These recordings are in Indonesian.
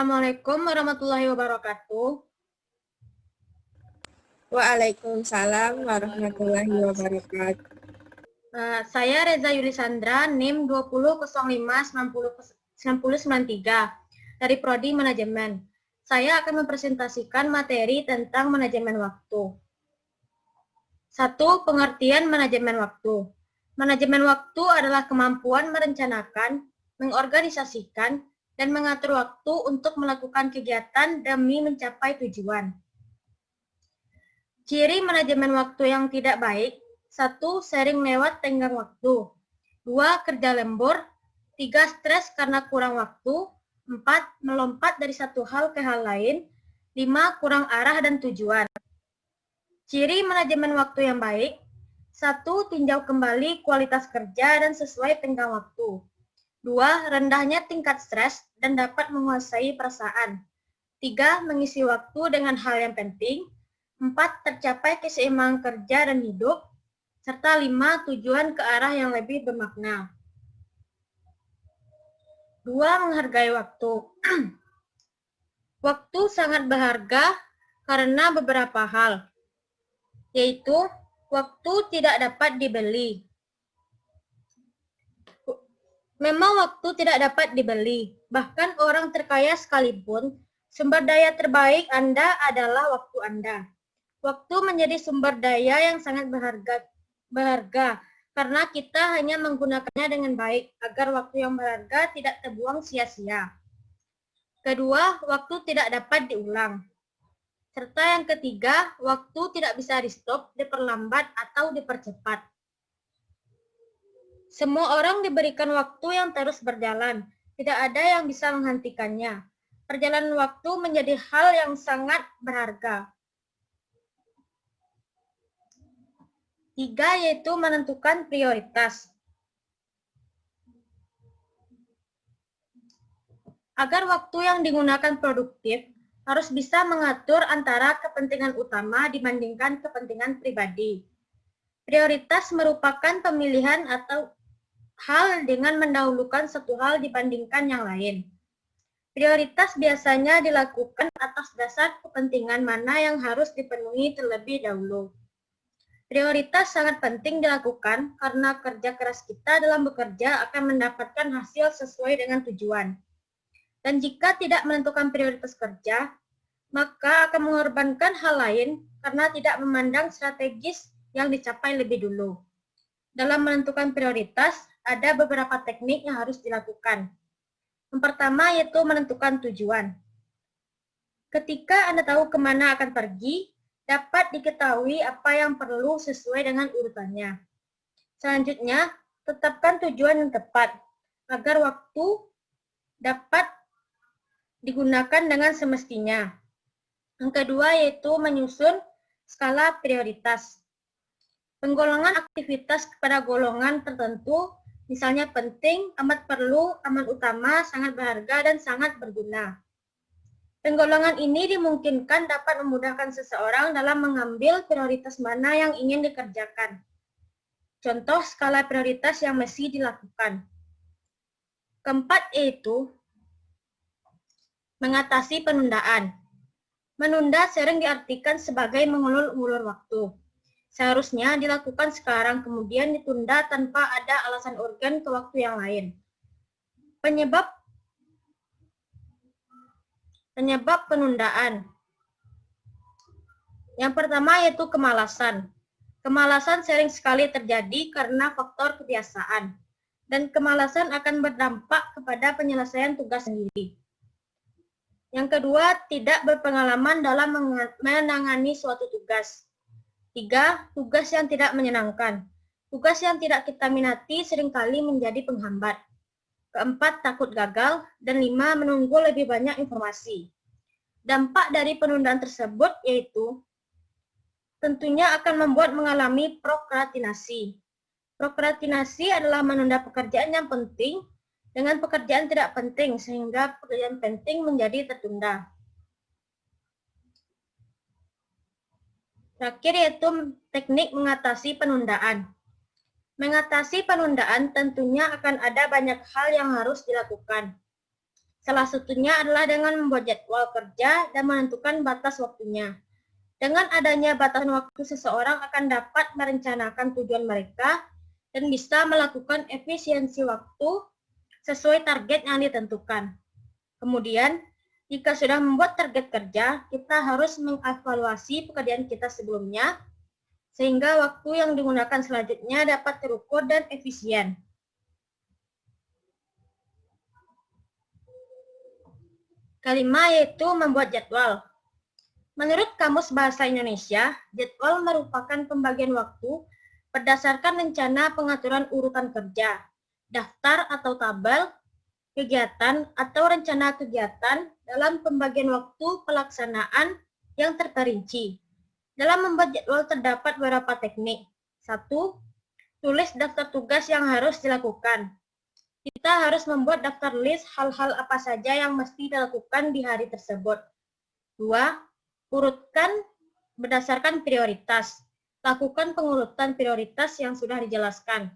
Assalamualaikum warahmatullahi wabarakatuh. Waalaikumsalam warahmatullahi wabarakatuh. Saya Reza Yulisandra, NIM 2005909093 dari Prodi Manajemen. Saya akan mempresentasikan materi tentang manajemen waktu. 1. Pengertian manajemen waktu. Manajemen waktu adalah kemampuan merencanakan, mengorganisasikan, dan mengatur waktu untuk melakukan kegiatan demi mencapai tujuan. Ciri manajemen waktu yang tidak baik: 1. Sering lewat tenggang waktu. 2. Kerja lembur. 3. Stres karena kurang waktu. 4. Melompat dari satu hal ke hal lain. 5. Kurang arah dan tujuan. Ciri manajemen waktu yang baik: 1. Tinjau kembali kualitas kerja dan sesuai tenggang waktu. 2. Rendahnya tingkat stres dan dapat menguasai perasaan. 3. Mengisi waktu dengan hal yang penting. 4. Tercapai keseimbangan kerja dan hidup. Serta 5. Tujuan ke arah yang lebih bermakna. 2. Menghargai waktu. Waktu sangat berharga karena beberapa hal, yaitu waktu tidak dapat dibeli. Memang waktu tidak dapat dibeli, bahkan orang terkaya sekalipun, sumber daya terbaik Anda adalah waktu Anda. Waktu menjadi sumber daya yang sangat berharga karena kita hanya menggunakannya dengan baik agar waktu yang berharga tidak terbuang sia-sia. Kedua, waktu tidak dapat diulang. Serta yang ketiga, waktu tidak bisa di-stop, diperlambat, atau dipercepat. Semua orang diberikan waktu yang terus berjalan. Tidak ada yang bisa menghentikannya. Perjalanan waktu menjadi hal yang sangat berharga. 3. Yaitu menentukan prioritas. Agar waktu yang digunakan produktif, harus bisa mengatur antara kepentingan utama dibandingkan kepentingan pribadi. Prioritas merupakan pemilihan atau hal dengan mendahulukan satu hal dibandingkan yang lain. Prioritas biasanya dilakukan atas dasar kepentingan mana yang harus dipenuhi terlebih dahulu. Prioritas sangat penting dilakukan karena kerja keras kita dalam bekerja akan mendapatkan hasil sesuai dengan tujuan. Dan jika tidak menentukan prioritas kerja, maka akan mengorbankan hal lain karena tidak memandang strategis yang dicapai lebih dulu. Dalam menentukan prioritas, ada beberapa teknik yang harus dilakukan. Yang pertama yaitu menentukan tujuan. Ketika Anda tahu kemana akan pergi, dapat diketahui apa yang perlu sesuai dengan urutannya. Selanjutnya, tetapkan tujuan yang tepat agar waktu dapat digunakan dengan semestinya. Yang kedua yaitu menyusun skala prioritas. Penggolongan aktivitas kepada golongan tertentu, misalnya penting, amat perlu, amat utama, sangat berharga, dan sangat berguna. Penggolongan ini dimungkinkan dapat memudahkan seseorang dalam mengambil prioritas mana yang ingin dikerjakan. Contoh skala prioritas yang mesti dilakukan. Keempat yaitu mengatasi penundaan. Menunda sering diartikan sebagai mengulur-ulur waktu. Seharusnya dilakukan sekarang kemudian ditunda tanpa ada alasan urgen ke waktu yang lain. Penyebab penundaan. Yang pertama yaitu kemalasan. Kemalasan sering sekali terjadi karena faktor kebiasaan. Dan kemalasan akan berdampak kepada penyelesaian tugas sendiri. Yang kedua, tidak berpengalaman dalam menangani suatu tugas. 3. Tugas yang tidak menyenangkan. Tugas yang tidak kita minati seringkali menjadi penghambat. Keempat, takut gagal. Dan 5, menunggu lebih banyak informasi. Dampak dari penundaan tersebut yaitu tentunya akan membuat mengalami prokrastinasi. Prokrastinasi adalah menunda pekerjaan yang penting dengan pekerjaan tidak penting sehingga pekerjaan penting menjadi tertunda. Terakhir yaitu teknik mengatasi penundaan. Mengatasi penundaan tentunya akan ada banyak hal yang harus dilakukan. Salah satunya adalah dengan membuat jadwal kerja dan menentukan batas waktunya. Dengan adanya batasan waktu, seseorang akan dapat merencanakan tujuan mereka dan bisa melakukan efisiensi waktu sesuai target yang ditentukan. Kemudian, jika sudah membuat target kerja, kita harus mengevaluasi pekerjaan kita sebelumnya, sehingga waktu yang digunakan selanjutnya dapat terukur dan efisien. Kelima yaitu membuat jadwal. Menurut Kamus Bahasa Indonesia, jadwal merupakan pembagian waktu berdasarkan rencana pengaturan urutan kerja, daftar atau tabel, kegiatan atau rencana kegiatan dalam pembagian waktu pelaksanaan yang terperinci. Dalam membuat jadwal terdapat beberapa teknik. 1. Tulis daftar tugas yang harus dilakukan. Kita harus membuat daftar list hal-hal apa saja yang mesti dilakukan di hari tersebut. 2. Urutkan berdasarkan prioritas. Lakukan pengurutan prioritas yang sudah dijelaskan.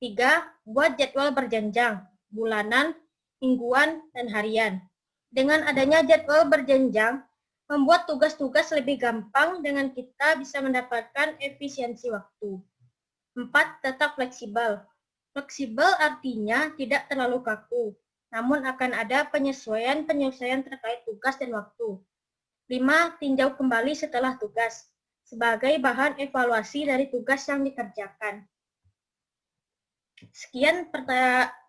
3. Buat jadwal berjenjang, bulanan, mingguan, dan harian. Dengan adanya jadwal berjenjang, membuat tugas-tugas lebih gampang dengan kita bisa mendapatkan efisiensi waktu. 4. Tetap fleksibel. Fleksibel artinya tidak terlalu kaku, namun akan ada penyesuaian-penyesuaian terkait tugas dan waktu. 5. Tinjau kembali setelah tugas, sebagai bahan evaluasi dari tugas yang dikerjakan. Sekian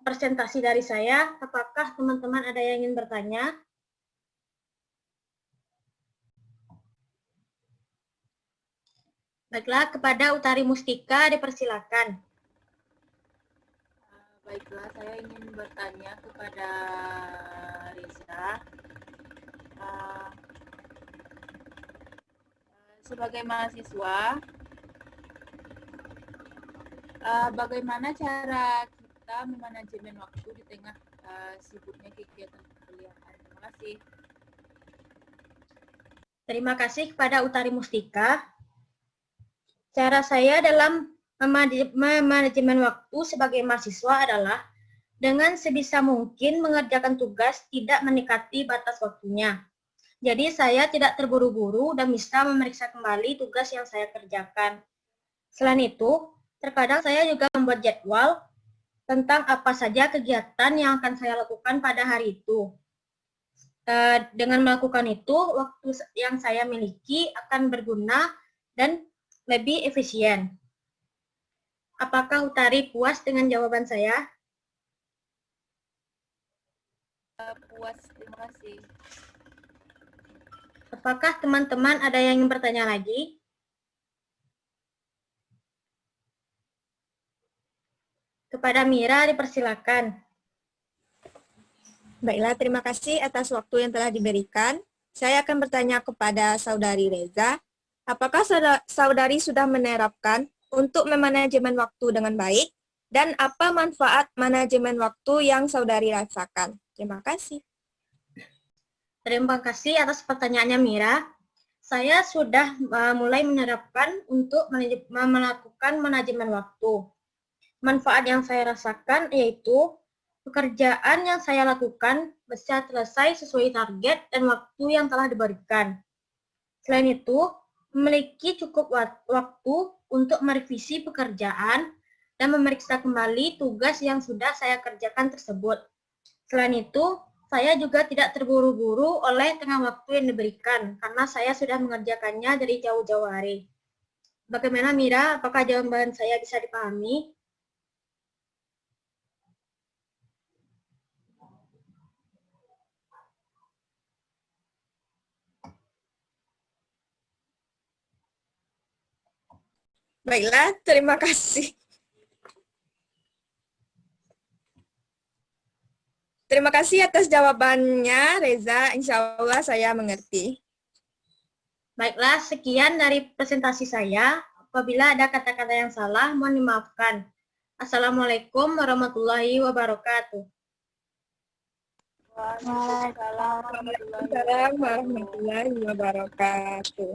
presentasi dari saya. Apakah teman-teman ada yang ingin bertanya? Baiklah, kepada Utari Mustika dipersilakan. Baiklah, saya ingin bertanya kepada Risa. Sebagai mahasiswa, bagaimana cara kita memanajemen waktu di tengah sibuknya kegiatan perkuliahan? Terima kasih. Terima kasih kepada Utari Mustika. Cara saya dalam manajemen waktu sebagai mahasiswa adalah dengan sebisa mungkin mengerjakan tugas tidak mendekati batas waktunya. Jadi saya tidak terburu-buru dan bisa memeriksa kembali tugas yang saya kerjakan. Selain itu, terkadang saya juga membuat jadwal tentang apa saja kegiatan yang akan saya lakukan pada hari itu. Dengan melakukan itu, waktu yang saya miliki akan berguna dan lebih efisien. Apakah Utari puas dengan jawaban saya? Puas, terima kasih. Apakah teman-teman ada yang ingin bertanya lagi? Kepada Mira dipersilakan. Baiklah, terima kasih atas waktu yang telah diberikan. Saya akan bertanya kepada Saudari Reza. Apakah saudari sudah menerapkan untuk memanajemen waktu dengan baik? Dan apa manfaat manajemen waktu yang saudari rasakan? Terima kasih. Terima kasih atas pertanyaannya Mira. Saya sudah mulai menerapkan untuk melakukan manajemen waktu. Manfaat yang saya rasakan yaitu pekerjaan yang saya lakukan bisa selesai sesuai target dan waktu yang telah diberikan. Selain itu, memiliki cukup waktu untuk merevisi pekerjaan dan memeriksa kembali tugas yang sudah saya kerjakan tersebut. Selain itu, saya juga tidak terburu-buru oleh tengah waktu yang diberikan, karena saya sudah mengerjakannya dari jauh-jauh hari. Bagaimana Mira, apakah jawaban saya bisa dipahami? Baiklah, terima kasih. Terima kasih atas jawabannya, Reza. Insya Allah saya mengerti. Baiklah, sekian dari presentasi saya. Apabila ada kata-kata yang salah, mohon dimaafkan. Assalamualaikum warahmatullahi wabarakatuh. Waalaikumsalam Waalaikumsalam warahmatullahi wabarakatuh.